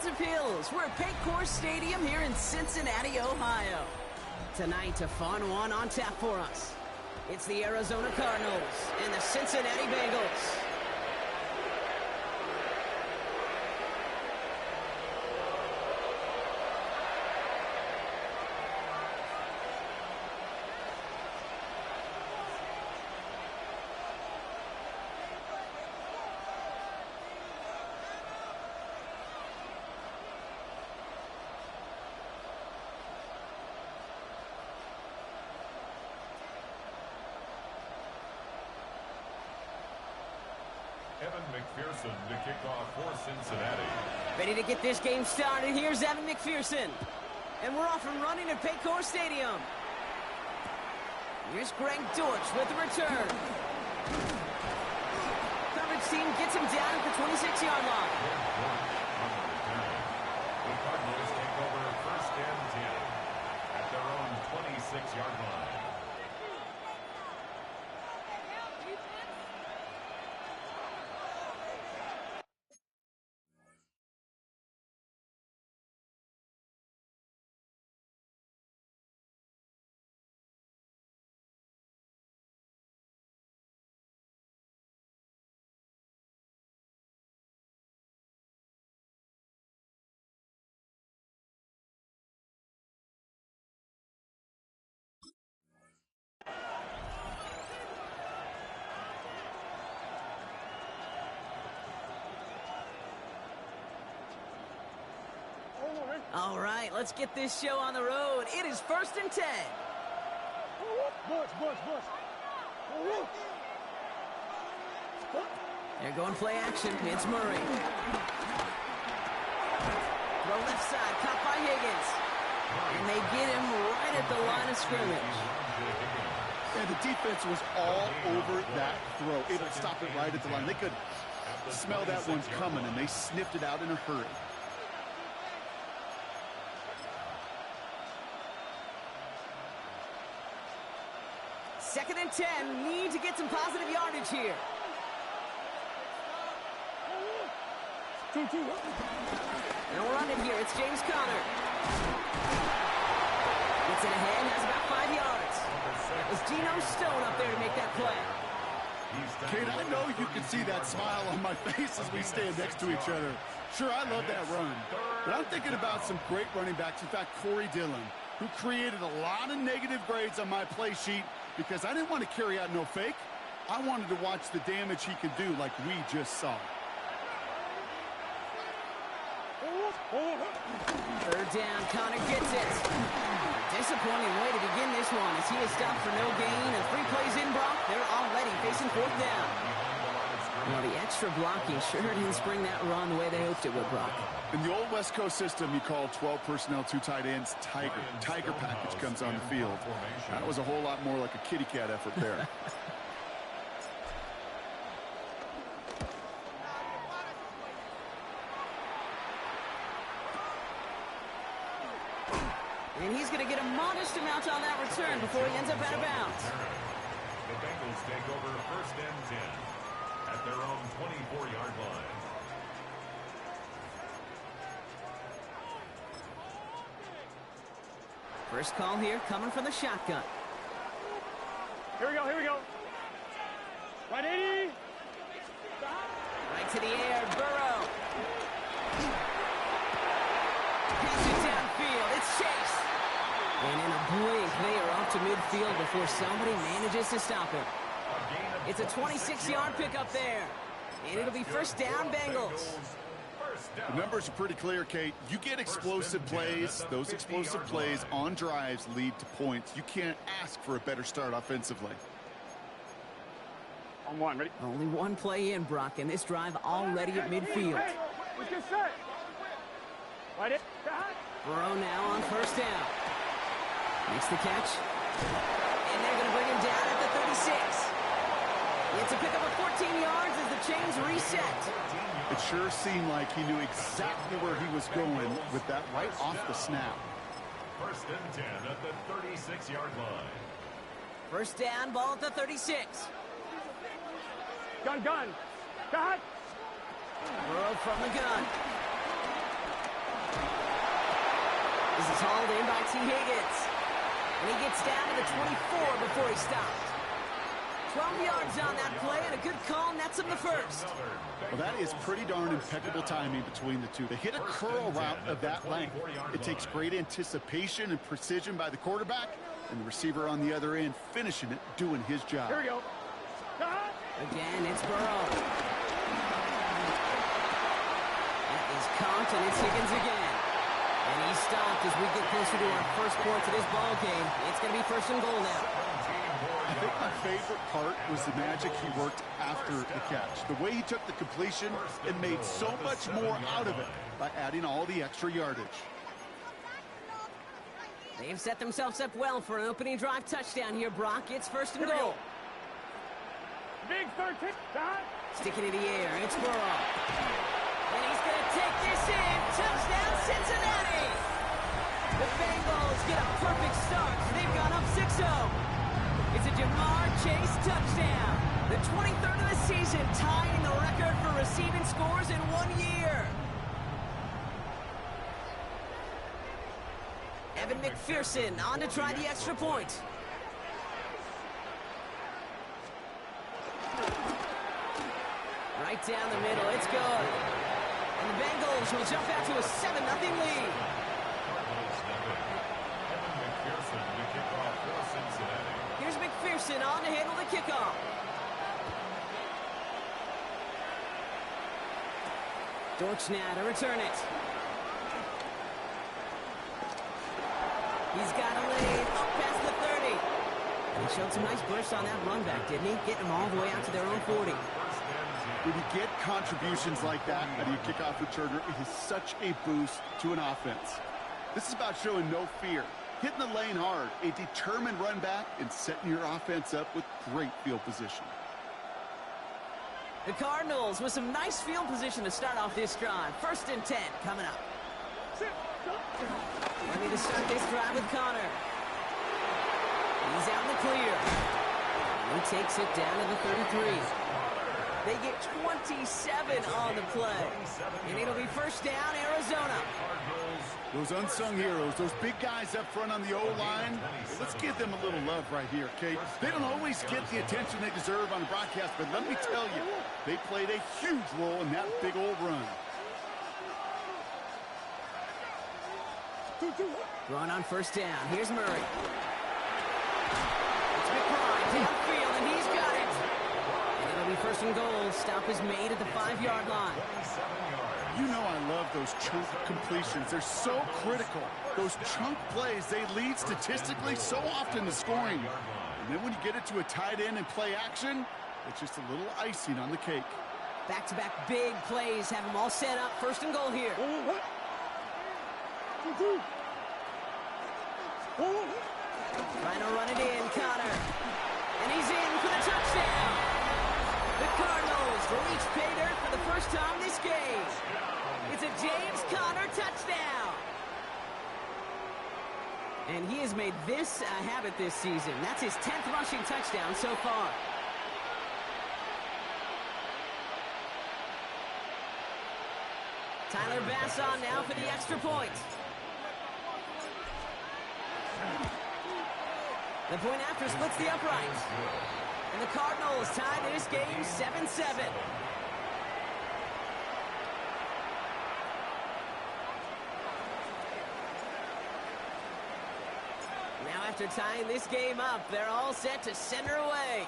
defensive hills. We're at Paycor Stadium here in Cincinnati, Ohio. Tonight, a fun one on tap for us. It's the Arizona Cardinals and the Cincinnati Bengals. McPherson to kick off for Cincinnati. Ready to get this game started. Here's Evan McPherson. And we're off and running at Paycor Stadium. Here's Greg Dortch with the return. Coverage team gets him down at the 26-yard line. The Cardinals take over first and 10 at their own 26-yard line. All right, let's get this show on the road. It is first and 10. They're going play action. It's Murray. Throw left side, caught by Higgins. And they get him right at the line of scrimmage. And the defense was all over that throw, able to stop it right at the line. They could smell that one coming, and they sniffed it out in a hurry. Second and 10, need to get some positive yardage here. And we'll run it here. It's James Conner. Gets it ahead, has about 5 yards. It's Geno Stone up there to make that play. Kate, I know you can see that smile on my face as we stand next to each other. Sure, I love that run. But I'm thinking about some great running backs. In fact, Corey Dillon, who created a lot of negative grades on my play sheet because I didn't want to carry out no fake. I wanted to watch the damage he could do like we just saw. Third down, Conner gets it. Disappointing way to begin this one as he is stopped for no gain. And 3 plays in, Brock. They're already facing fourth down. Well, the extra blocking sure didn't spring that run the way they hoped it would, Brock. In the old West Coast system, you call 12 personnel, 2 tight ends, Tiger. Tiger package comes on the field. That was a whole lot more like a kitty cat effort there. And he's going to get a modest amount on that return before he ends up out of bounds. The Bengals take over first and 10 at their own 24-yard line. First call here coming from the shotgun. Here we go. Right 80. Right to the air, Burrow. Pass it downfield, it's Chase. And in a blink, they are off to midfield before somebody manages to stop him. It's a 26-yard pickup there. And it'll be first down, Bengals. The numbers are pretty clear, Kate. You get explosive plays. Those explosive plays on drives lead to points. You can't ask for a better start offensively. On one, ready? Only one play in, Brock, and this drive already at midfield. Hey, let's get set. Right it. Burrow now on first down. Makes the catch. And they're going to bring him down at the 36. It's a pickup of 14 yards as the chains reset. It sure seemed like he knew exactly where he was going with that right off the snap. First and 10 at the 36-yard line. First down, ball at the 36. Gun. Burrow from the gun. This is hauled in by T. Higgins. And he gets down to the 24 before he stopped. 12 yards on that play, and a good call nets him the first. Well, that is pretty darn impeccable timing between the two. They hit a curl route of that length. It takes great anticipation and precision by the quarterback, and the receiver on the other end finishing it, doing his job. Here we go. Again, it's Burrow. That is caught, and it's Higgins again. And he stopped as we get closer to our first point of this ball game. It's going to be first and goal now. I think my favorite part was the magic he worked after the catch. The way he took the completion and made so much more out of it by adding all the extra yardage. They've set themselves up well for an opening drive touchdown here, Brock. It's first and goal. Big 13. Sticking in the air, it's Burrow. And he's going to take this in. Touchdown, Cincinnati! The Bengals get a perfect start. They've gone up 6-0. It's a Jamar Chase touchdown. The 23rd of the season, tying the record for receiving scores in 1 year. Evan McPherson on to try the extra point. Right down the middle, it's good. And the Bengals will jump out to a 7-0 lead. Here's McPherson on to handle the kickoff. Dortch now to return it. He's got a lead up past the 30. And he showed some nice bursts on that run back, didn't he? Getting them all the way out to their own 40. When you get contributions like that out of your kickoff returner, it is such a boost to an offense. This is about showing no fear, hitting the lane hard, a determined run back, and setting your offense up with great field position. The Cardinals with some nice field position to start off this drive. First and 10 coming up. Ready to start this drive with Connor. He's out in the clear. He takes it down to the 33. They get 27 on the play. And it'll be first down, Arizona. Those unsung heroes, those big guys up front on the O-line, let's give them a little love right here, okay? They don't always get the attention they deserve on the broadcast, but let me tell you, they played a huge role in that big old run. Run on first down. Here's Murray. It's McBride downfield, and he's got it. And it'll be first and goal. Stop is made at the 5-yard line. You know I love those chunk completions. They're so critical. Those chunk plays, they lead statistically so often to scoring. And then when you get it to a tight end and play action, it's just a little icing on the cake. Back-to-back big plays have them all set up. First and goal here. Trying to run it in, Connor. And he's in for the touchdown. The Cardinals will each pay dirt for the first time this game. It's a James Conner touchdown. And he has made this a habit this season. That's his 10th rushing touchdown so far. Tyler Bass on now for the extra point. The point after splits the upright. And the Cardinals tie this game 7-7. Now after tying this game up, they're all set to send her away.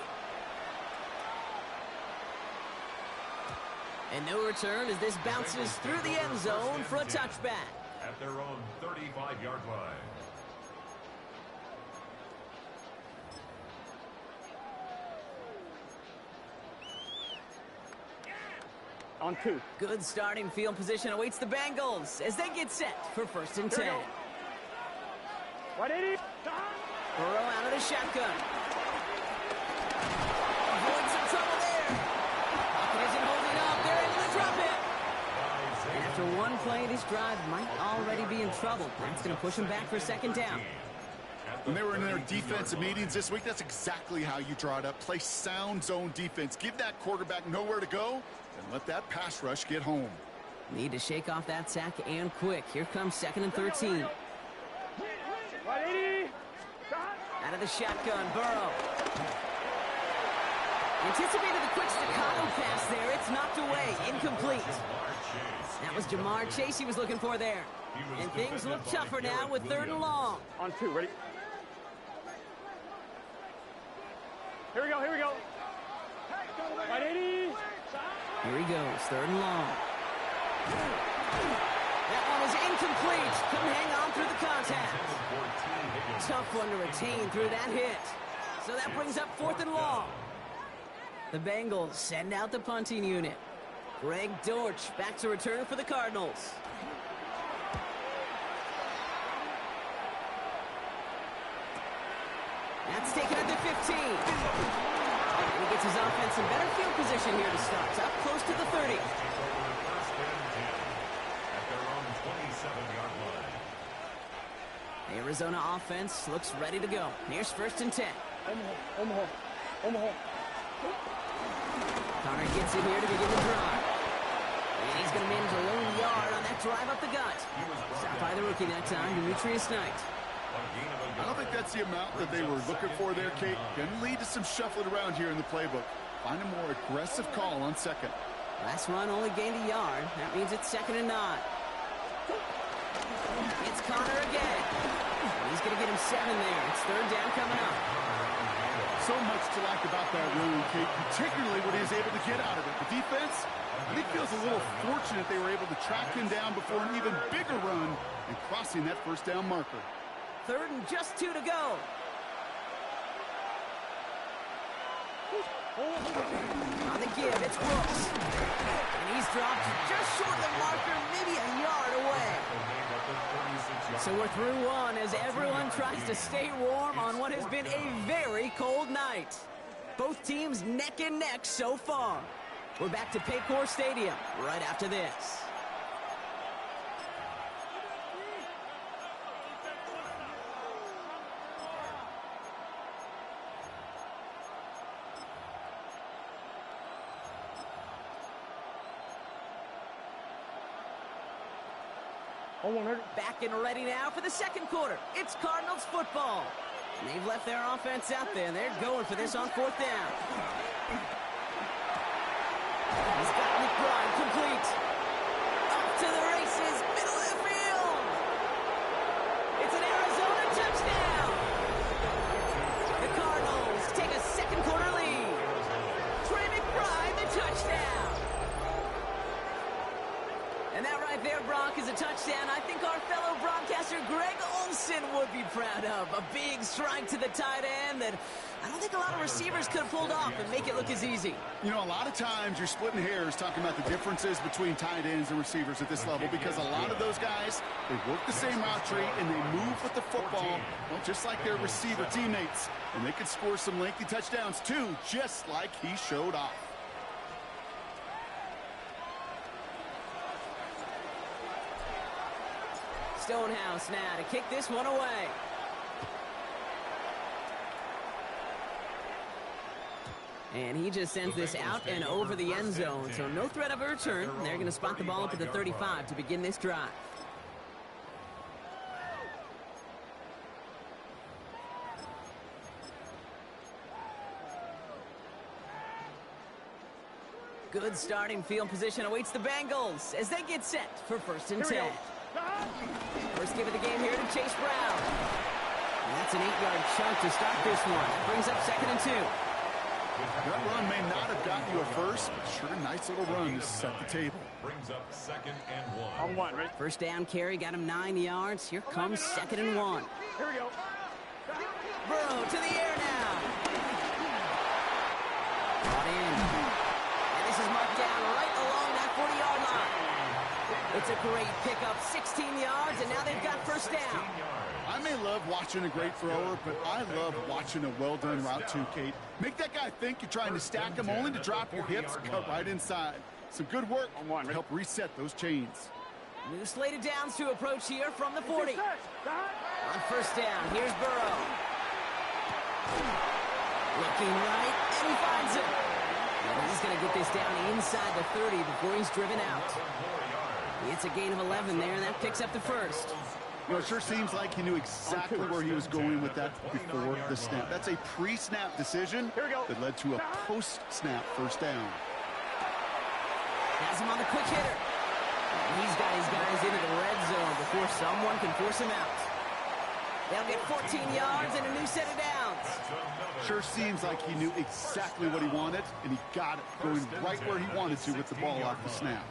And no return as this bounces through the end zone for a touchback. At their own 35-yard line. On 2. Good starting field position awaits the Bengals as they get set for first and 10. Right 80. Burrow out of the shotgun. Avoid some trouble there. Pocket isn't holding up. They're able to drop it. And after one play, this drive might already be in trouble. That's going to push them back for second down. When they were in their defensive meetings this week, that's exactly how you draw it up. Play sound zone defense. Give that quarterback nowhere to go and let that pass rush get home. Need to shake off that sack and quick. Here comes second and 13. Right 80. Out of the shotgun, Burrow. Anticipated the quick staccato pass there. It's knocked away. Incomplete. That was Jamar Chase he was looking for there. And things look tougher now with 3rd and long. On 2, ready? Here we go, here we go. Right 80. Here he goes, 3rd and long. That one is incomplete. Couldn't hang on through the contact. Tough one to retain through that hit. So that brings up 4th and long. The Bengals send out the punting unit. Greg Dortch back to return for the Cardinals. That's taken at the 15. And he gets his offense in better field position here to start. It's up close to the 30. The Arizona offense looks ready to go. Here's 1st and 10. Omaha. Connor gets it here to begin the drive. And he's going to manage a lone yard on that drive up the gut. Stopped by the rookie that time, Demetrius Knight. I don't think that's the amount that they were looking for there, Kate. Going to lead to some shuffling around here in the playbook. Find a more aggressive call on 2nd. Last run only gained a yard. That means it's 2nd and 9. It's Connor again. He's going to get him 7 there. It's 3rd down coming up. So much to like about that run, Kate, particularly what he was able to get out of it. The defense, I think, feels a little fortunate they were able to track him down before an even bigger run and crossing that 1st down marker. 3rd and just 2 to go. On the give, it's Brooks. And he's dropped just short of the marker, maybe a yard away. So we're through one as everyone tries to stay warm on what has been a very cold night. Both teams neck and neck so far. We're back to Paycor Stadium right after this. Back and ready now for the 2nd quarter. It's Cardinals football. And they've left their offense out there, and they're going for this on 4th down. He's got McBride complete. Up to the races, middle of the field. It's an Arizona touchdown. The Cardinals take a 2nd quarter lead. Trey McBride, the touchdown. And that right there, Brock, is a touchdown I think our fellow broadcaster Greg Olsen would be proud of. A big strike to the tight end that I don't think a lot of receivers could have pulled off and make it look as easy. You know, a lot of times you're splitting hairs talking about the differences between tight ends and receivers at this level because a lot of those guys, they work the same route tree and they move with the football, well, just like their receiver teammates. And they can score some lengthy touchdowns too, just like he showed off. Stonehouse now to kick this one away. And he just sends this out and over the end zone, so no threat of a return. They're going to spot the ball up at the 35 to begin this drive. Good starting field position awaits the Bengals as they get set for 1st and 10. First give of the game here to Chase Brown. And that's an 8-yard chunk to start this one. That brings up 2nd and 2. That run may not have gotten you a first, but sure, nice little run to set the table. Brings up 2nd and 1. On 1, right? First down carry got him 9 yards. Here comes 2nd and 1. Here we go. Burrow to the air now. Brought in. And this is marked down right along that 40-yard line. It's a great pickup, 16 yards, and now they've got 1st down. I may love watching a great thrower, but I love watching a well-done route too, Kate. Make that guy think you're trying to stack him only to drop your hips, cut right inside. Some good work to help reset those chains. New slated downs to approach here from the 40. On 1st down, here's Burrow. Looking right, and he finds it. And he's going to get this down inside the 30 before he's driven out. It's a gain of 11 there, and that picks up the 1st. You know, it sure seems like he knew exactly where he was going with that before the snap. That's a pre-snap decision that led to a post-snap first down. Has him on the quick hitter. He's got his guys into the red zone before someone can force him out. They'll get 14 yards and a new set of downs. Sure seems like he knew exactly what he wanted, and he got it, going right where he wanted to with the ball off the snap.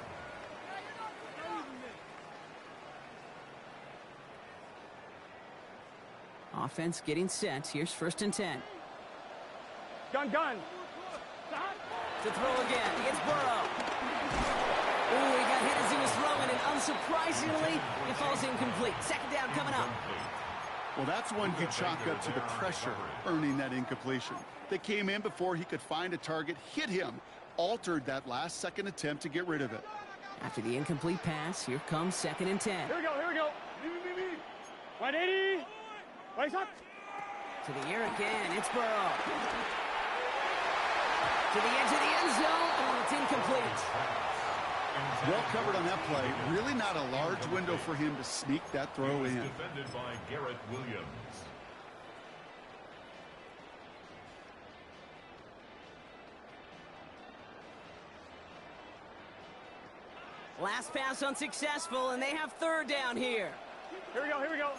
Offense getting set. Here's 1st and 10. Gun. To throw again. It's Burrow. Ooh, he got hit as he was throwing, and unsurprisingly, it falls incomplete. 2nd down coming up. Well, that's one you chalk up to the pressure earning that incompletion. They came in before he could find a target, hit him, altered that last-second attempt to get rid of it. After the incomplete pass, here comes 2nd and 10. Here we go. 180. Right up. To the air again. It's Burrow. To the edge of the end zone. Oh, it's incomplete. Well covered on that play. Really not a large window for him to sneak that throw in. Defended by Garrett Williams. Last pass unsuccessful, and they have 3rd down here. Here we go.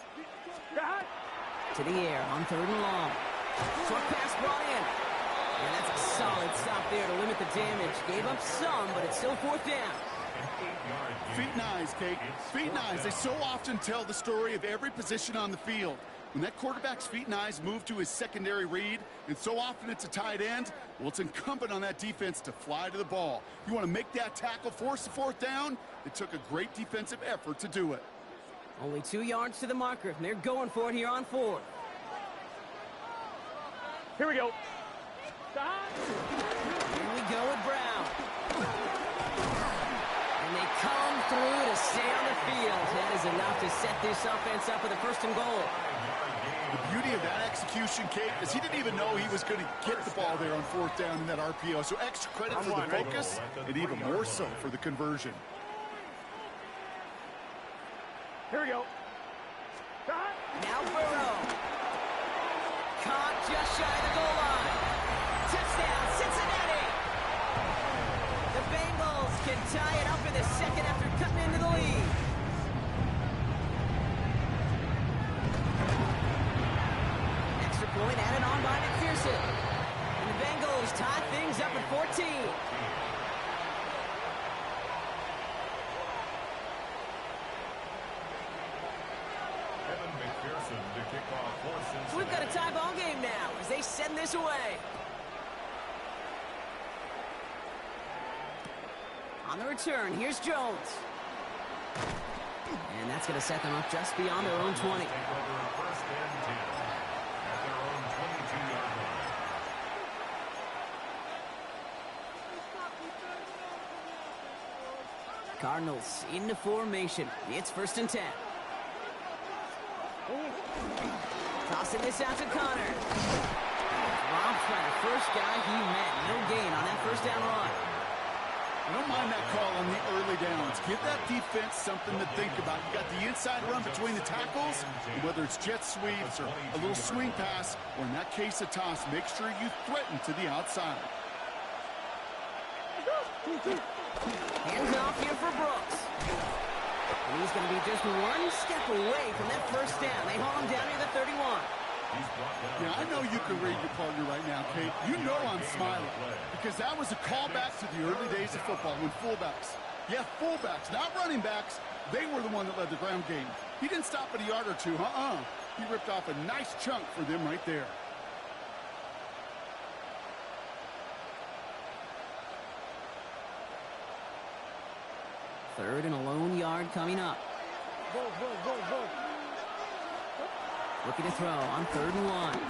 To the air on 3rd and long. Short pass brought in. And that's a solid stop there to limit the damage. Gave up some, but it's still 4th down. Feet and eyes, Kate. Feet and eyes. They so often tell the story of every position on the field. When that quarterback's feet and eyes move to his secondary read, and so often it's a tight end, well, it's incumbent on that defense to fly to the ball. You want to make that tackle, force the 4th down? It took a great defensive effort to do it. Only 2 yards to the marker, and they're going for it here on 4th. Here we go. Here we go with Brown. And they come through to stay on the field. That is enough to set this offense up with a 1st and goal. The beauty of that execution, Kate, is he didn't even know he was going to get the ball there on 4th down in that RPO. So extra credit for the focus, and even more so for the conversion. Here we go. Now Burrow. Caught just shy of the goal line. Touchdown, Cincinnati. The Bengals can tie it up in the 2nd after cutting into the lead. Extra point added on by McPherson. And the Bengals tie things up at 14. We've got a tie ball game now as they send this away. On the return, here's Jones. And that's going to set them up just beyond their own 20. Take over 1st and 10 at their own 22-yard line. Cardinals into formation. It's 1st and 10. Tossing this out to Connor. Robbed by the first guy he met. No gain on that 1st down run. I don't mind that call on the early downs. Give that defense something to think about. You got the inside run between the tackles, and whether it's jet sweeps or a little swing pass, or in that case a toss, make sure you threaten to the outside. Hands off here for Brooks. And he's going to be just 1 step away from that 1st down. They haul him down near the 31. Yeah, I know you can read your partner right now, Kate. You know I'm smiling because that was a callback to the early days of football when fullbacks, not running backs, they were the one that led the ground game. He didn't stop at a yard or two, He ripped off a nice chunk for them right there. Third and a lone yard coming up. Go. Looking to throw on 3rd and 1.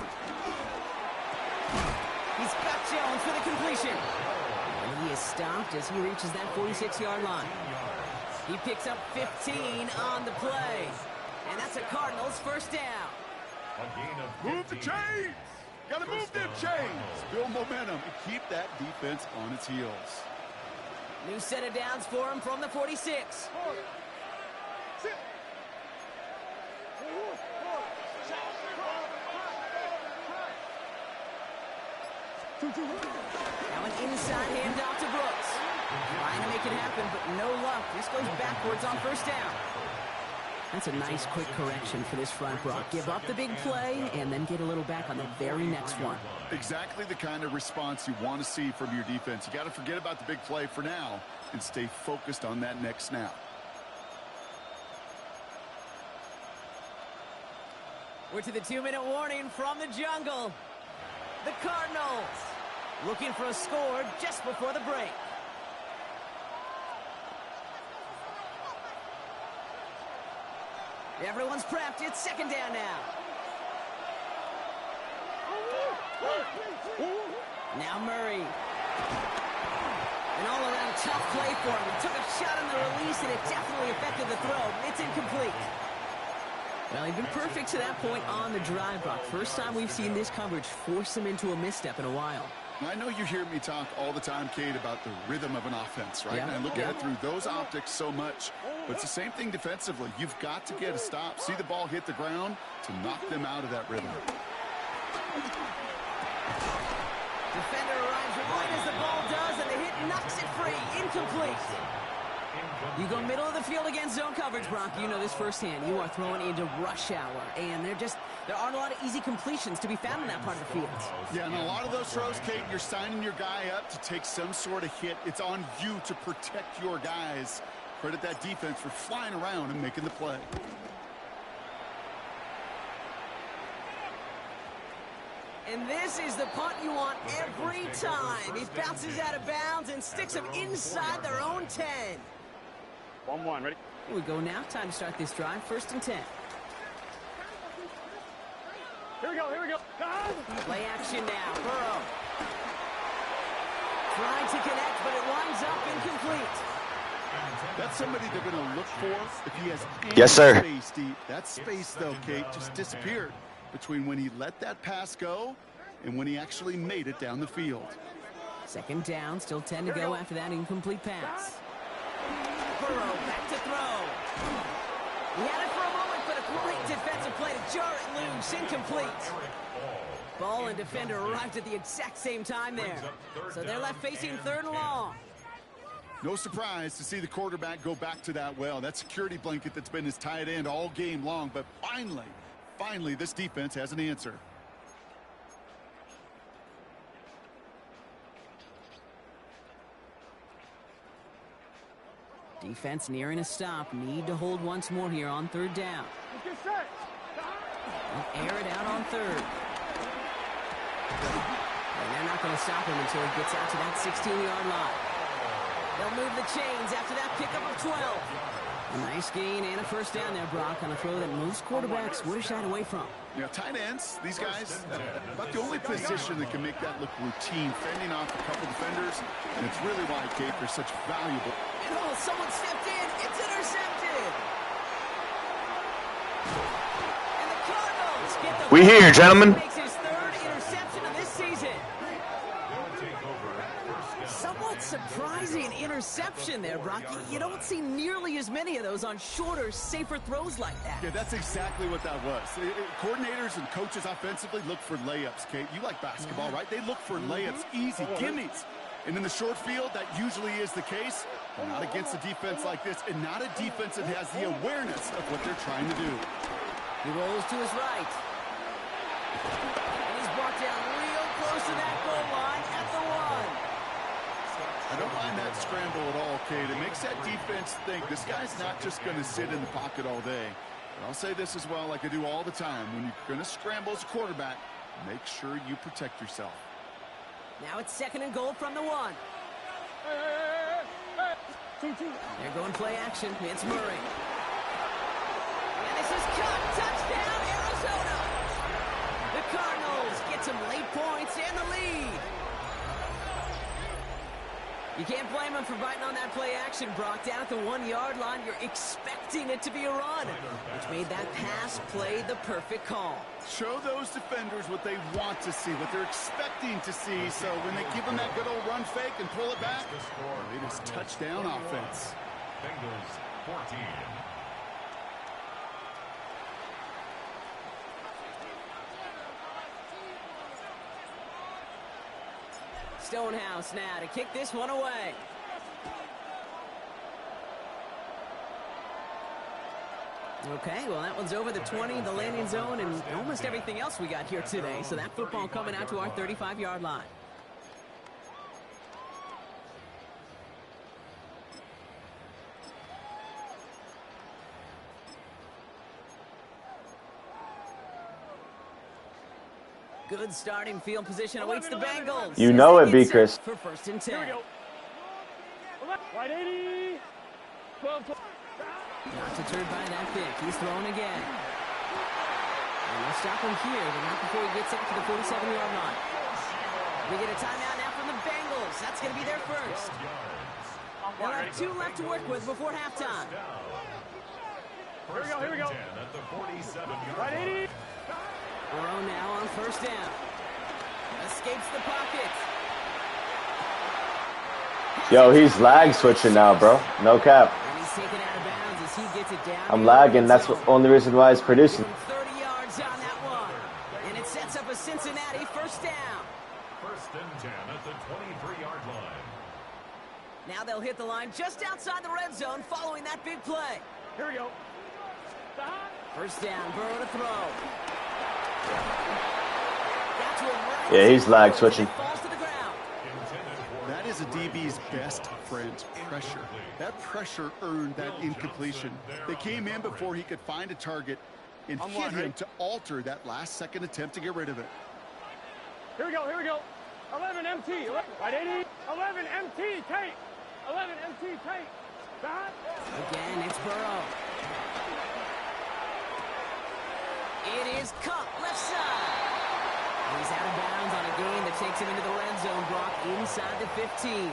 He's got Jones for the completion. And he is stopped as he reaches that 46-yard line. He picks up 15 on the play. And that's a Cardinals 1st down. Move the chains! Gotta move them chains! Build momentum and keep that defense on its heels. New set of downs for him from the 46. Now an inside handoff to Brooks. Trying to make it happen, but no luck. This goes backwards on first down. That's a nice quick correction for this front, Brock. Give up the big play and then get a little back on the very next one. Exactly the kind of response you want to see from your defense. You got to forget about the big play for now and stay focused on that next snap. We're to the 2-minute warning from the jungle. The Cardinals looking for a score just before the break. Everyone's prepped. It's second down now. Now Murray. An all-around tough play for him. He took a shot on the release, and it definitely affected the throw. It's incomplete. Well, he'd been perfect to that point on the drive, Brock. First time we've seen this coverage force him into a misstep in a while. I know you hear me talk all the time, Kate, about the rhythm of an offense, right? Yeah. And I look at it through those optics so much. But it's the same thing defensively. You've got to get a stop, see the ball hit the ground to knock them out of that rhythm. Defender arrives right as the ball does, and the hit knocks it free. Incomplete. You go middle of the field against zone coverage, Brock. You know this firsthand. You are throwing into rush hour, and there aren't a lot of easy completions to be found in that part of the field. Yeah, and a lot of those throws, Kate, you're signing your guy up to take some sort of hit. It's on you to protect your guys. Credit that defense for flying around and making the play. And this is the punt you want every time. It bounces out of bounds and sticks them inside their own 10. 1-1, ready? Here we go now. Time to start this drive. 1st and 10. Here we go. Play action now. Burrow. Trying to connect, but it winds up incomplete. That's somebody they're going to look for if he has any Yes, sir. space deep. That space, though, Kate, just disappeared between when he let that pass go and when he actually made it down the field. 2nd down, still 10 to go after that incomplete pass. Burrow back to throw. He had it for a moment, but a great defensive play to jar it loose. Incomplete. Ball and defender arrived at the exact same time there. So they're left facing 3rd and long. No surprise to see the quarterback go back to that well. That security blanket that's been his tight end all game long. But finally, this defense has an answer. Defense nearing a stop. Need to hold once more here on 3rd down. They'll air it out on 3rd. And they're not going to stop him until he gets out to that 16-yard line. They'll move the chains after that pickup of 12. A nice gain and a 1st down there, Brock, on a throw that most quarterbacks would have shied away from. You know, tight ends, these guys, about the only position that can make that look routine, fending off a couple defenders, and it's really why, Kate, they're such valuable. And someone stepped in. It's intercepted. And the Cardinals get the... We here, gentlemen. Makes his 3rd interception of this season. Somewhat surprising interception there, Brock. You don't see nearly as many of those on shorter, safer throws like that. Yeah, that's exactly what that was. Coordinators and coaches offensively look for layups, Kate. You like basketball, right? They look for layups, easy gimmies. And in the short field, that usually is the case. But not against a defense like this, and not a defense that has the awareness of what they're trying to do. He rolls to his right. And he's brought down real close to that goal line at the 1. I don't mind that scramble at all, Kate. It makes that defense think this guy's not just going to sit in the pocket all day. But I'll say this as well, like I do all the time. When you're going to scramble as a quarterback, make sure you protect yourself. Now it's 2nd and goal from the 1. They're going play action. It's Murray. And this is cut. Touchdown, Arizona. The Cardinals get some late points and the lead. You can't blame him for biting on that play action, Brock. Down at the 1-yard line, you're expecting it to be a run, which made that pass play the perfect call. Show those defenders what they want to see, what they're expecting to see, so when they give them that good old run fake and pull it back, it is touchdown offense. Bengals 14. Stonehouse now to kick this one away. Okay, well, that one's over the 20, the landing zone, and almost everything else we got here today. So that football coming out to our 35-yard line. Good starting field position awaits the Bengals. You know it, B. Chris. For 1st and 10. Here we go. Right 80. 12. Not deterred by that pick. He's throwing again. And they'll stop him here, but not before he gets up to the 47-yard line. We get a timeout now from the Bengals. That's going to be their first. They'll have 2 left to work with before halftime. Here we go. At the 47-yard Right 80. Burrow now on 1st down. Escapes the pocket. Yo, he's lag switching now, bro. No cap. And he's taken out of bounds as he gets it down. I'm lagging. That's the only reason why it's producing. 30 yards on that one. And it sets up a Cincinnati 1st down. 1st and 10 at the 23-yard line. Now they'll hit the line just outside the red zone following that big play. Here we go. 1st down, Burrow to throw. Got to him right. Yeah, he's lag switching. Falls to the ground. That is a DB's best friend, pressure. That pressure earned that incompletion. They came in before he could find a target and hit him to alter that last-second attempt to get rid of it. Here we go. 11 MT. Right 80. 11 MT. Take. 11 MT. Take. Again, it's Burrow. It is Cup, left side. He's out of bounds on a gain that takes him into the red zone, Brock, inside the 15.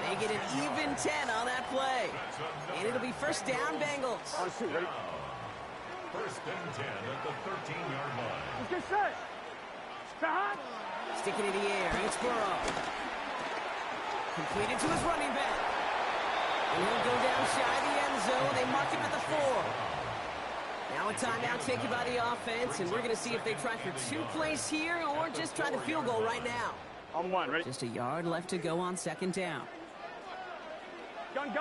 They get an even 10 on that play. And it'll be 1st down, Bengals. On 2, ready? 1st and 10 at the 13-yard line. Let's get set. Stop. Sticking in the air, it's Burrow. Completed to his running back. And he'll go down shy of the end zone. They mark him at the 4. Now a timeout taken by the offense, and we're going to see if they try for 2 plays here or just try the field goal right now. On 1, ready? Just a yard left to go on 2nd down. Gun.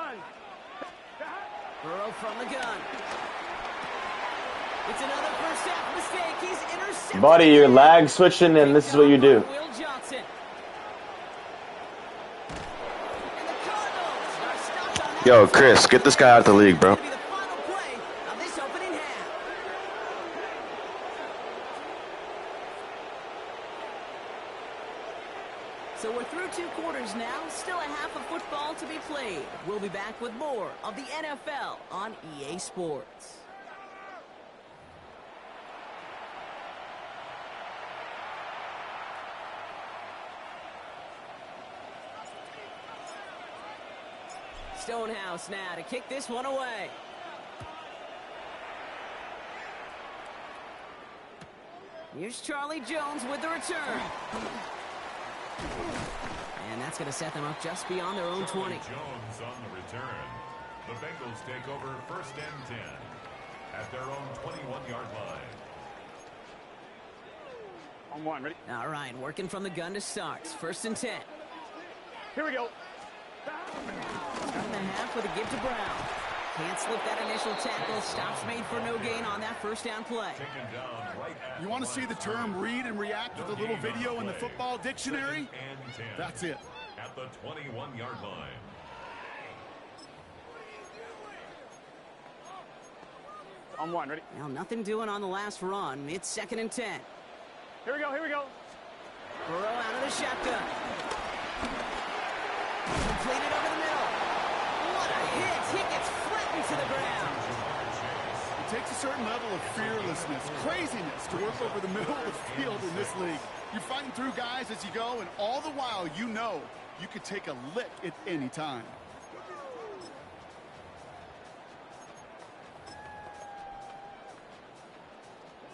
Burrow from the gun. It's another 1st half mistake. He's intercepted. Buddy, you're lag switching, and this is what you do. Will Johnson. And the Cardinals are stopped on that. Yo, Chris, get this guy out of the league, bro. Be the final play of this opening half. So we're through 2 quarters now. Still a half of football to be played. We'll be back with more of the NFL on EA Sports. Stonehouse now to kick this one away. Here's Charlie Jones with the return. And that's going to set them up just beyond their own 20. Jones on the return. The Bengals take over 1st and 10 at their own 21-yard line. On 1, ready? All right, working from the gun to start. 1st and 10. Here we go. Cut in the half with a give to Brown. Can't slip that initial tackle. Stops made for no gain on that 1st down play. You want to see the term read and react with a little video in the football dictionary? That's it. At the 21-yard line. On 1, ready? Well, nothing doing on the last run. It's 2nd and 10. Here we go. Burrow out of the shotgun. Completed over the middle. What a hit. He gets flattened to the ground. It takes a certain level of fearlessness, craziness to work over the middle of the field in this league. You're fighting through guys as you go, and all the while you know you could take a lick at any time.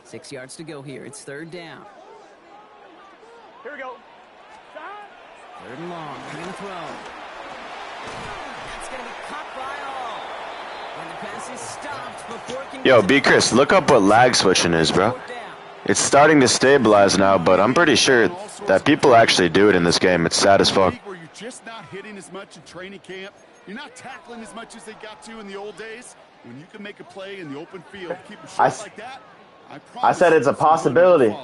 Six yards to go here. It's 3rd down. Here we go. 3rd and long. They're going to throw. That's going to be caught by all. And the pass is stopped before it can Yo, B. Chris, look up what lag switching is, bro. It's starting to stabilize now, but I'm pretty sure that people actually do it in this game. It's sad as fuck. Where you're just not hitting as much in training camp. You're not tackling as much as they got to in the old days. When you can make a play in the open field, keep it short like that, I said it's a possibility.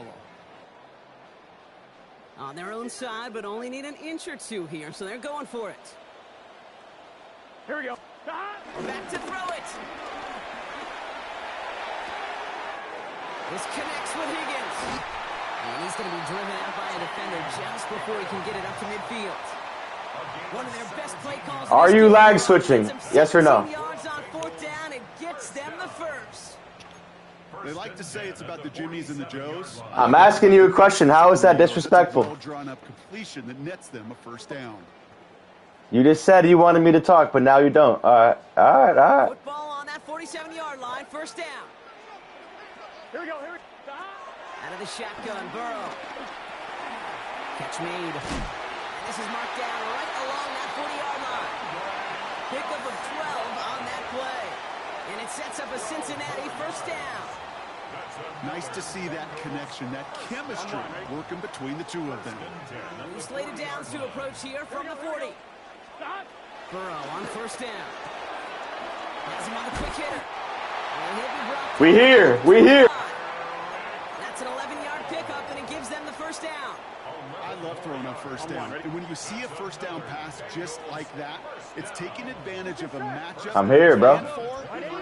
On their own side, but only need an inch or two here, so they're going for it. Here we go. Back to throw it. This connects with Higgins. And he's going to be driven out by a defender just before he can get it up to midfield. One of their best play calls. Are you lag switching? Yes or no? Yards on fourth down and gets them the first. They like to say it's about the Jimmies and the Joes. I'm asking you a question. How is that disrespectful? Well-drawn-up completion that nets them a first down. You just said you wanted me to talk, but now you don't. All right. Football on that 47-yard line, first down. Here we go. Out of the shotgun, Burrow. Catch made. And this is marked down right along that 40-yard line. Pickup of 12 on that play. And it sets up a Cincinnati first down. Nice to see that connection, that chemistry working between the two of them. Who slated downs to approach here from the 40. Burrow on first down. Has him on the quick hitter. We here. That's an 11-yard pickup, and it gives them the first down. I love throwing on first down. And when you see a first down pass just like that, it's taking advantage of a matchup. I'm here, bro.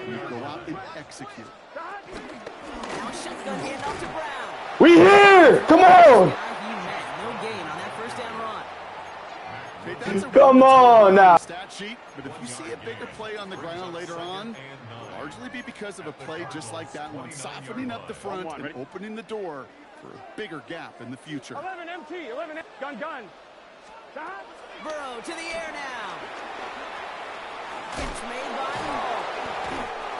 You go out and execute. Now a shotgun handoff to Brown. We here. Come on. No gain on that first down run. Come on now. Stat sheet, but if you see a bigger play on the ground later on, it'll largely be because of a play just like that one, softening up the front and opening the door for a bigger gap in the future. 11 MT, 11 gun. Stop. Burrow to the air now. Catch made by Hall.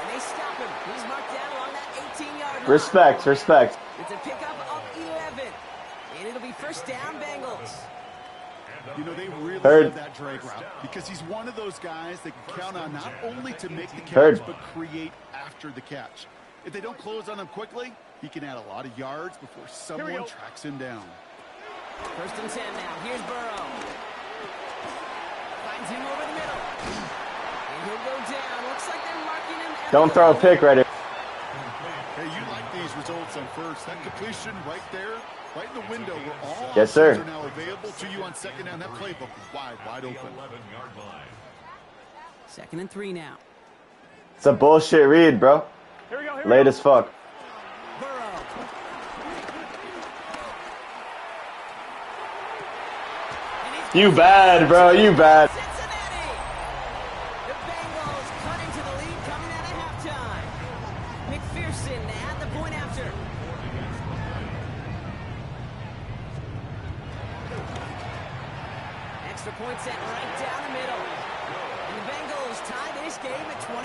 And they stop him. He's marked down along that 18-yard line. Respect. It's a pickup of 11. And it'll be first down, Bengals. You know, they really love that drag route because he's one of those guys that can count on not only to make the catch, but create after the catch. If they don't close on him quickly, he can add a lot of yards before someone tracks him down. First and 10 now. Here's Burrow. Finds him over the middle. And he'll go down. Looks like they're marking him. Don't throw a pick right here. Hey, you like these results on first. That completion right there, right in the window where all yes, sir. are now available to you on second down. That playbook is wide open. 11-yard line. Second and 3 now. It's a bullshit read, bro. Here we go. Late as fuck. Burrow. You bad, bro. You bad. Cincinnati. The Bengals cut into the lead coming out of halftime. McPherson at the point after. Extra point set right down the middle. And the Bengals tie this game at 21.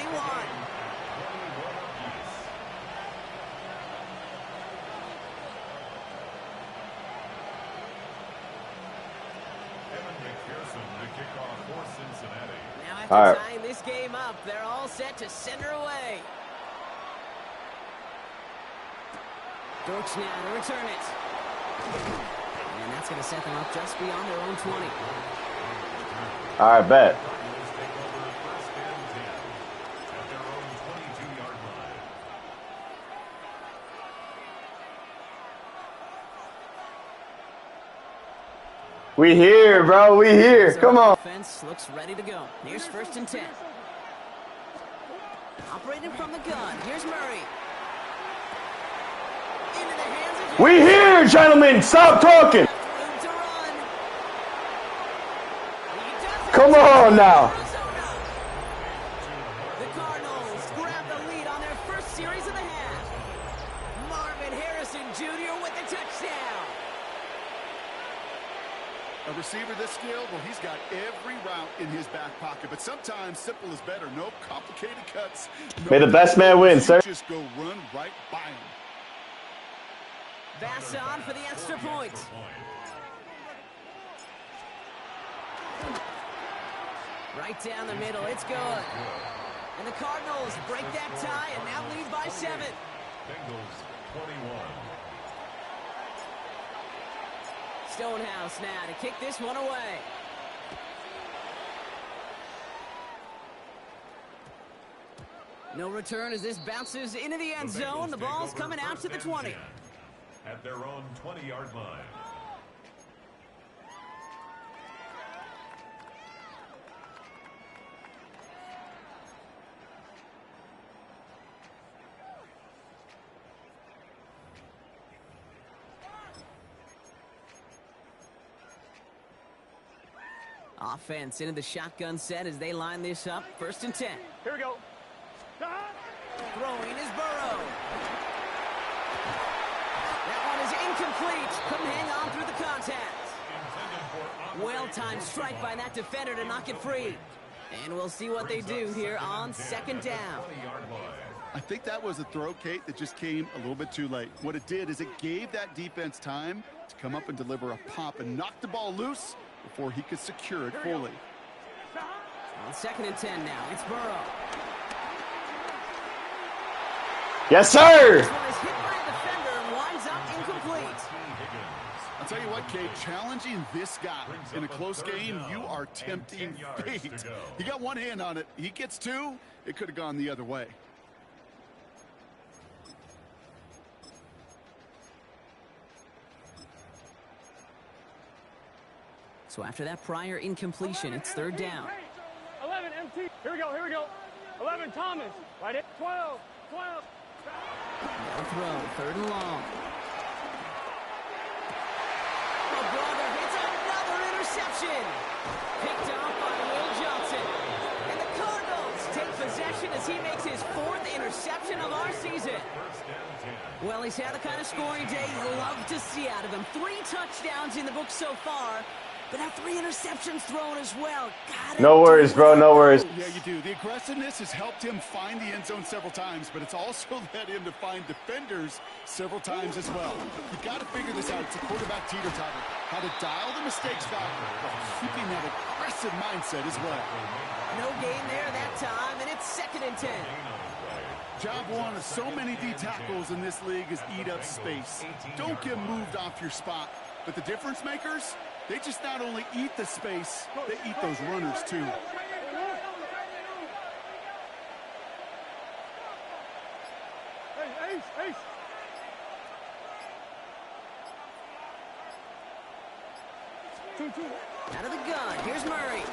Now after tying this game up, they're all set to send her away. Dortch now to return it. And that's going to set them up just beyond their own 20. All right, bet. We here, bro. We here. Come on. Offense looks ready to go. Here's first and 10. Operating from the gun. Here's Murray. Into the hands of... We here, gentlemen. Stop talking. Come on now. The Cardinals grab the lead on their first series of the half. Marvin Harrison Jr. with the touchdown. A receiver this skilled, well, he's got every route in his back pocket, but sometimes simple is better. No complicated cuts. May the best man win, sir. Just go run right by him. Bass on for the extra point. Right down the middle, it's good. And the Cardinals break that tie and now lead by 7. Bengals 21, Stonehouse now to kick this one away. No return as this bounces into the end zone. The ball's coming out to the 20. At their own 20-yard line. Offense into the shotgun set as they line this up. 1st and 10. Here we go. Throwing is Burrow. That one is incomplete. Couldn't hang on through the contact. Well-timed strike by that defender to knock it free. And we'll see what they do here on 2nd down. I think that was a throw, Kate, that just came a little bit too late. What it did is it gave that defense time to come up and deliver a pop and knock the ball loose before he could secure it fully. On 2nd and 10 now, it's Burrow. Yes, sir! This one is hit by a defender and winds up incomplete. I'll tell you what, Kate, challenging this guy in a close game, you are tempting fate. He got one hand on it. He gets two, it could have gone the other way. So after that prior incompletion, it's 3rd down. 11 MT. Here we go. Here we go. 11 Thomas. Right at 12. 12. No throw. 3rd and long. Oh, brother, it's another interception. Picked off by Will Johnson. And the Cardinals take possession as he makes his 4th interception of our season. Well, he's had the kind of scoring day you love to see out of him. 3 touchdowns in the book so far. But now 3 interceptions thrown as well. No worries, bro. No worries. Yeah, you do. The aggressiveness has helped him find the end zone several times, but it's also led him to find defenders several times as well. You got to figure this out. It's a quarterback teeter-totter. How to dial the mistakes back while keeping that aggressive mindset as well. No gain there that time, and it's 2nd and 10. Job one of so many D tackles in this league is eat up space. Don't get moved off your spot. But the difference makers, they just not only eat the space, they eat those runners too. Hey, Ace. Two. Out of the gun, here's Murray.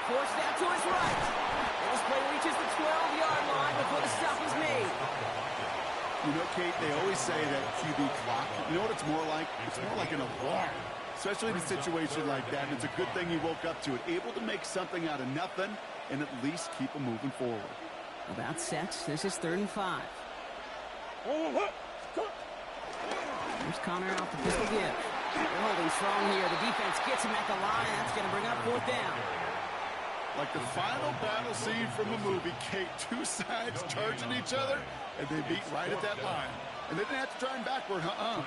Forced out to his right. And this play reaches the 12-yard line before the stop is made. You know, Kate, they always say that QB clock. You know what it's more like? It's more like an alarm. Especially in a situation like that. And it's a good thing he woke up to it. Able to make something out of nothing and at least keep him moving forward. About set. This is 3rd and 5. Here's Connor off the pistol give. They're holding strong here. The defense gets him at the line. That's going to bring up 4th down. Like the final battle scene from a movie, Kate, 2 sides charging each other, and they meet right at that line. And they didn't have to turn backward,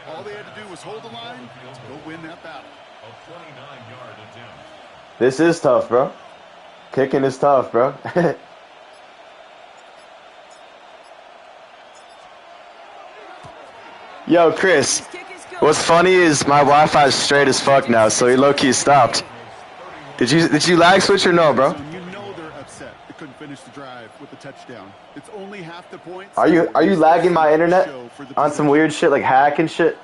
All they had to do was hold the line to go win that battle. A 29-yard attempt. This is tough, bro. Kicking is tough, bro. Yo, Chris, what's funny is my Wi-Fi is straight as fuck now, so he low-key stopped. Did you lag switch or no, bro? You know they're upset. They couldn't finish the drive with the touchdown. It's only half the points. Are you lagging my internet on some weird shit like hack and shit?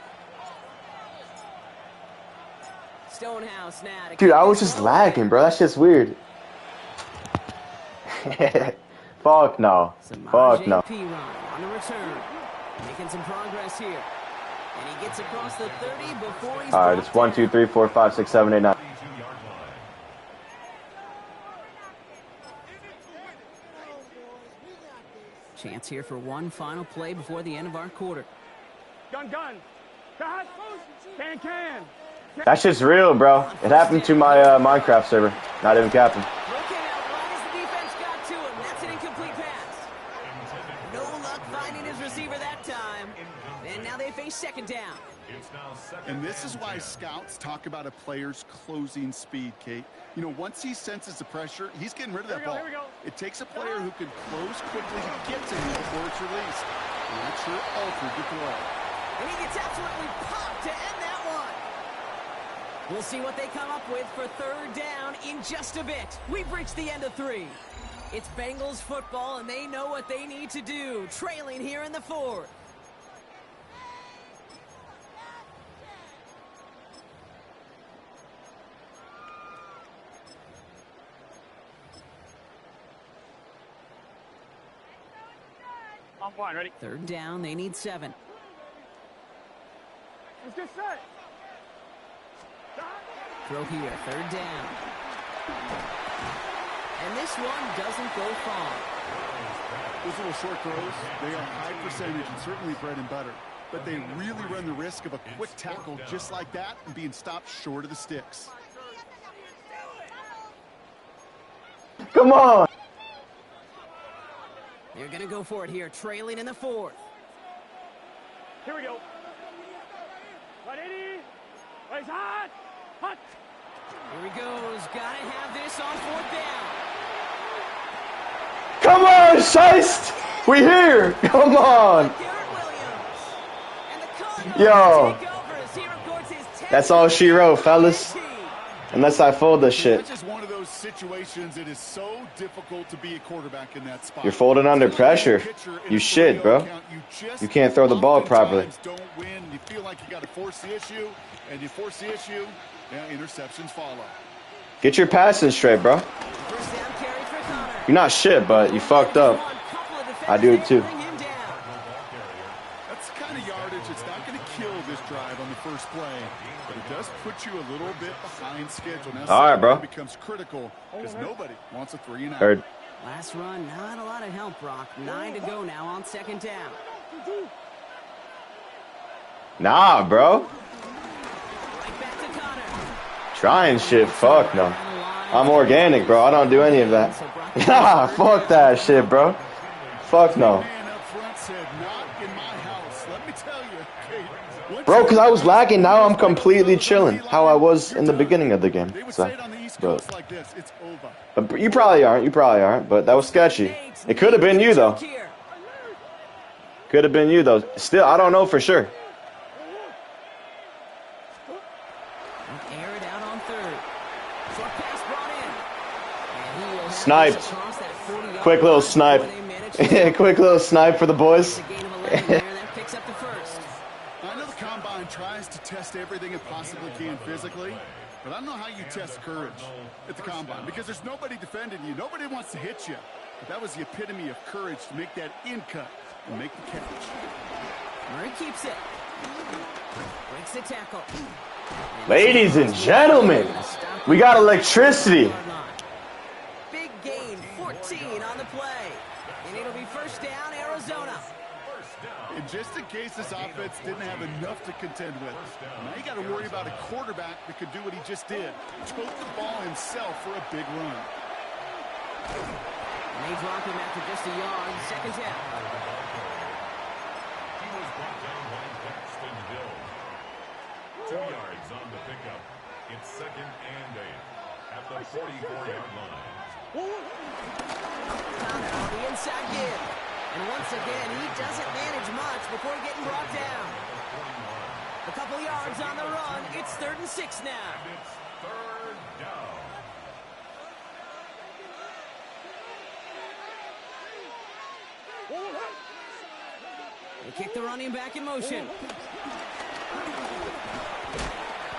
Stonehouse now. Dude, I was just lagging, bro. That shit's weird. Fuck no. Fuck no. On the return. Making some progress here. And he gets across the 30 before he's Alright, it's 1, 2, 3, 4, 5, 6, 7, 8, 9. Chance here for one final play before the end of our quarter. Gun. Can. That shit's real, bro. It happened to my Minecraft server. Not even capping. Broken out right as the defense got to him. That's an incomplete pass. No luck finding his receiver that time. And now they face 2nd down. And this is why scouts talk about a player's closing speed, Kate. You know, once he senses the pressure, he's getting rid of that ball. Here we go. It takes a player who can close quickly to get to him before it's released. And that sure altered the throw. And he gets absolutely popped to end that one. We'll see what they come up with for third down in just a bit. We've reached the end of 3. It's Bengals football, and they know what they need to do, trailing here in the 4th. I'm fine, ready? Third down, they need 7. Let's get set. Throw here, third down. And this one doesn't go far. Those little short throws, they are high percentage and certainly bread and butter. But they really run the risk of a quick tackle just like that and being stopped short of the sticks. Come on. They're going to go for it here, trailing in the 4th. Here we go. 180. Raise hot. Hot. Here he goes. Got to have this on 4th down. Come on, Scheist. We here. Come on. Garrett Williams. And the Cardinals Yo. take over as he records his 10th That's all she wrote, fellas. Unless I fold this shit. That's just one of those situations. It is so difficult to be a quarterback in that spot. You're folding under pressure. You shit, bro. You can't throw the ball properly. Don't win. You feel like you got to force the issue, and you force the issue, interceptions follow. Get your passing straight, bro. First down carry for Connor. You're not shit, but you fucked up. I do it too. That's the kind of yardage. It's not going to kill this drive on the first play, but it does put you a little bit behind schedule. Now, all right, bro. Becomes critical because nobody wants a 3 and out. Third. Last run, not a lot of help, Brock. 9 to go now on 2nd down. Nah, bro. Right back to Connor. Trying shit. Fuck no. I'm organic, bro. I don't do any of that. Nah, fuck that shit, bro. Fuck no. Bro, because I was lagging, now I'm completely chilling. How I was in the beginning of the game. So, but you probably aren't. You probably aren't. But that was sketchy. It could have been you, though. Could have been you, though. Still, I don't know for sure. Air it out on 3rd. Short pass brought in. And he will Sniped. Quick little snipe. Quick little snipe for the boys. That picks up the 1st. I know the combine tries to test everything it possibly can physically, but I don't know how you test courage at the combine because there's nobody defending you. Nobody wants to hit you. But that was the epitome of courage to make that in cut and make the catch. Murray keeps it. Breaks the tackle. Ladies and gentlemen, we got electricity. Big gain, 14 on the play. And it'll be first down, Arizona. And just in case this offense didn't have enough to contend with, now you got to worry about a quarterback that could do what he just did. Took the ball himself for a big run. And they drop him after just a yard, 2nd down. He was brought down by Daxton Hill. 2 yards on the pickup. It's 2nd and 8 at the 44-yard line. Connor on the inside give. And once again, he doesn't manage much before getting brought down. A couple yards on the run. It's 3rd and 6 now. And it's 3rd down. They kick the running back in motion.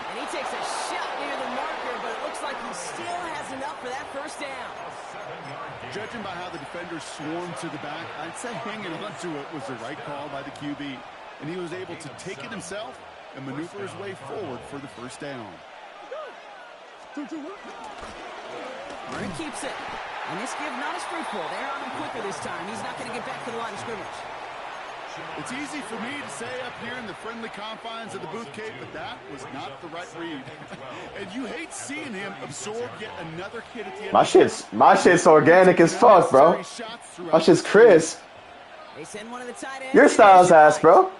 And he takes a shot near the marker, but it looks like he still has enough for that first down. Judging by how the defenders swarmed to the back, I'd say hanging on to it was the right call by the QB. And he was able to take it himself and maneuver his way forward for the first down. Murray keeps it. And this give not as fruitful. They're on him quicker this time. He's not going to get back to the line of scrimmage. It's easy for me to say up here in the friendly confines of the booth, Kate, but that was not the right read. And you hate seeing him absorb yet another hit at the end. My shit's organic as fuck, bro. My shit's crisp. They send one of the tight ends. Your style's ass, bro.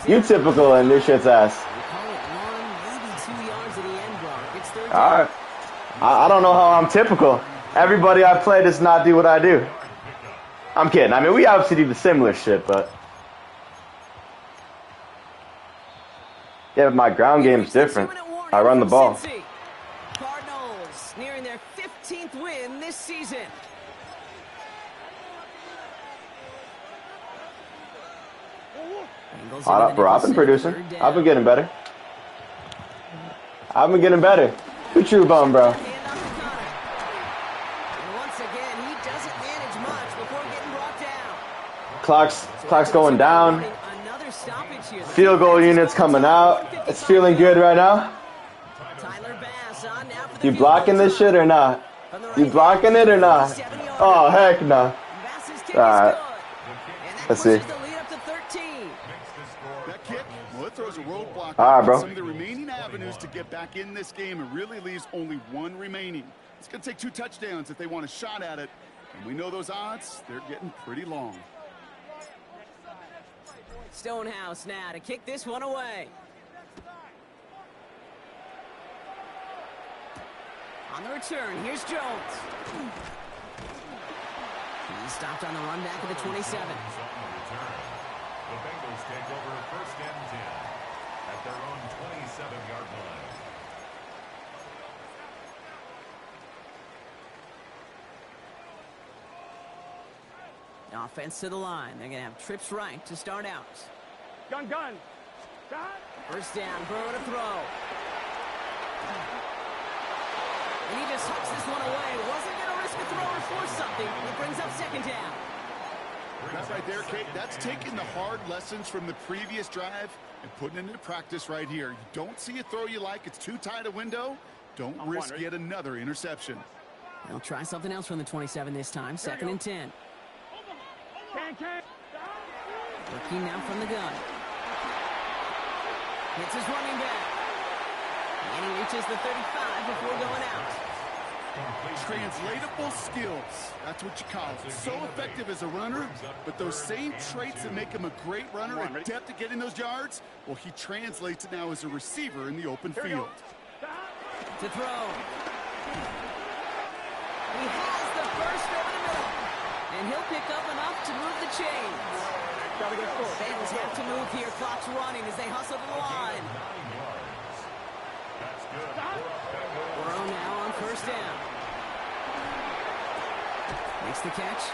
You typical and this shit's ass. Alright. I don't know how I'm typical. Everybody I play does not do what I do. I'm kidding. I mean, we obviously do the similar shit, but... Yeah, but my ground game's different. I run the ball. Cardinals nearing their 15th win this season. Bro, I've been producing. I've been getting better. I've been getting better. Who true bum, bro? And once again, he doesn't manage much before getting brought down. Clock's going down. Another stoppage here. Field goal units coming out. It's feeling good right now. Tyler Bass on now for the You field blocking goal this shit or not? You blocking it or not? Oh, heck no. Bass's kick is Alright. good. And that Let's see. pushes the lead up to 13. That kick, well, it throws a roadblock All right, bro. on some of the remaining avenues to get back in this game and really leaves only one remaining. It's going to take 2 touchdowns if they want a shot at it. And we know those odds, they're getting pretty long. Stonehouse now to kick this one away. On the return, here's Jones. He's stopped on the run back at the 27. The Bengals take over 1st and 10 at their own 27-yard line. Offense to the line. They're going to have trips right to start out. Gun. First down, Burrow to throw. And he just hooks this one away. Wasn't going to risk a throw or force something. It brings up 2nd down. That right there, Kate, that's taking the hard lessons from the previous drive and putting it into practice right here. You don't see a throw you like, it's too tight a window. Don't risk yet another interception. They'll try something else from the 27 this time. 2nd and 10. Looking now from the gun. Hits his running back. And he reaches the 35 before going out. Translatable skills. That's what you call it. So effective as a runner, but those same traits that make him a great runner, adept at getting those yards, well, he translates it now as a receiver in the open field. To throw. He has the first over the middle. And he'll pick up enough to move the chains. Bengals have to move here. Clock's running as they hustle to the line. Burrow now on 1st down. Makes the catch.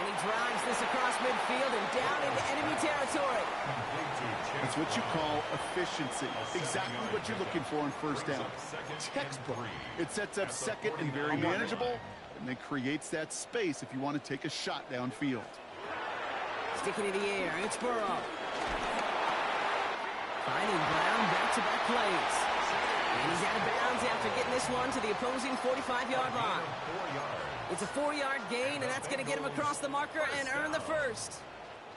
And he drives this across midfield and down into enemy territory. That's what you call efficiency. Exactly what you're looking for on 1st down. Textbook. It sets up 2nd and very manageable, and then creates that space if you want to take a shot downfield. Sticking in the air, it's Burrow. Finding Brown back-to-back plays. And he's out of bounds after getting this one to the opposing 45-yard line. It's a 4-yard gain, and that's going to get him across the marker and earn the first.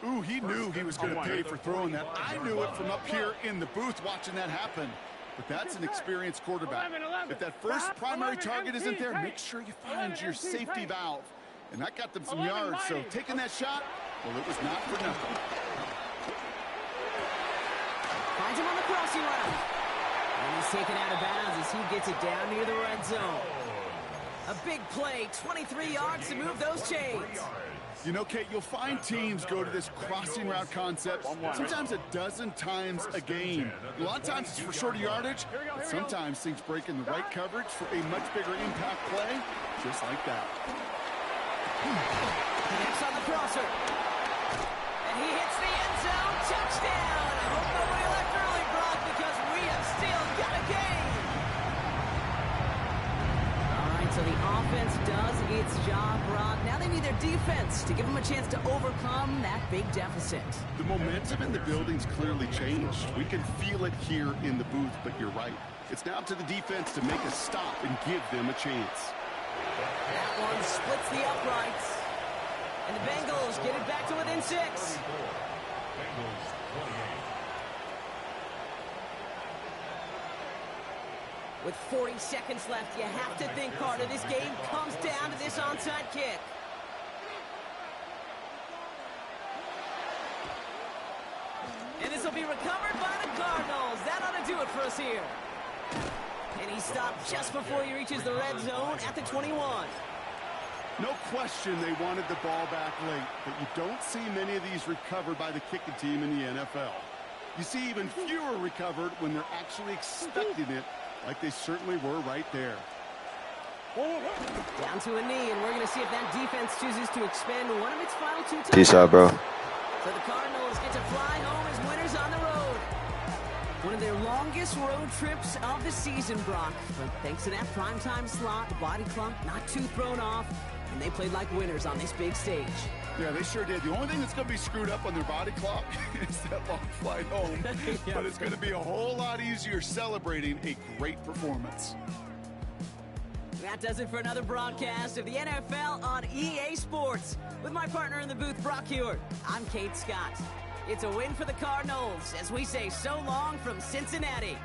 Ooh, he knew he was going to pay for throwing that. I knew it from up here in the booth watching that happen. But that's an experienced quarterback. If that first primary target isn't there, make sure you find your safety valve. And that got them some yards, so taking that shot, well, it was not for nothing. Finds him on the crossing route. And he's taken out of bounds as he gets it down near the red zone. A big play, 23 yards to move those chains. You know, Kate, you'll find teams go to this crossing route concept sometimes a dozen times a game. A lot of times it's for shorter yardage, but sometimes things break in the right coverage for a much bigger impact play, just like that. Connects on the crosser. And he hits the end zone. Touchdown. I hope nobody left early, Brock, because we have still got a game. All right, so the offense does its job, Brock. Now they need their defense to give them a chance to overcome that big deficit. The momentum in the building's clearly changed. We can feel it here in the booth, but you're right. It's now up to the defense to make a stop and give them a chance. That one splits the uprights. And the Bengals get it back to within 6. Bengals 28. With 40 seconds left, you have to think part of this game comes down to this onside kick. And this will be recovered by the Cardinals. That ought to do it for us here. And he stopped just before he reaches the red zone at the 21. No question they wanted the ball back late, but you don't see many of these recovered by the kicking team in the NFL. You see even fewer recovered when they're actually expecting it, like they certainly were right there. Down to a knee, and we're going to see if that defense chooses to expend one of its final 2 times. Peace out, bro. So the Cardinals get to fly home as winners on the road. One of their longest road trips of the season, Brock. But thanks to that primetime slot, the body clock not too thrown off, and they played like winners on this big stage. Yeah, they sure did. The only thing that's going to be screwed up on their body clock is that long flight home. Yeah. But it's going to be a whole lot easier celebrating a great performance. That does it for another broadcast of the NFL on EA Sports. With my partner in the booth, Brock Hewitt, I'm Kate Scott. It's a win for the Cardinals as we say so long from Cincinnati.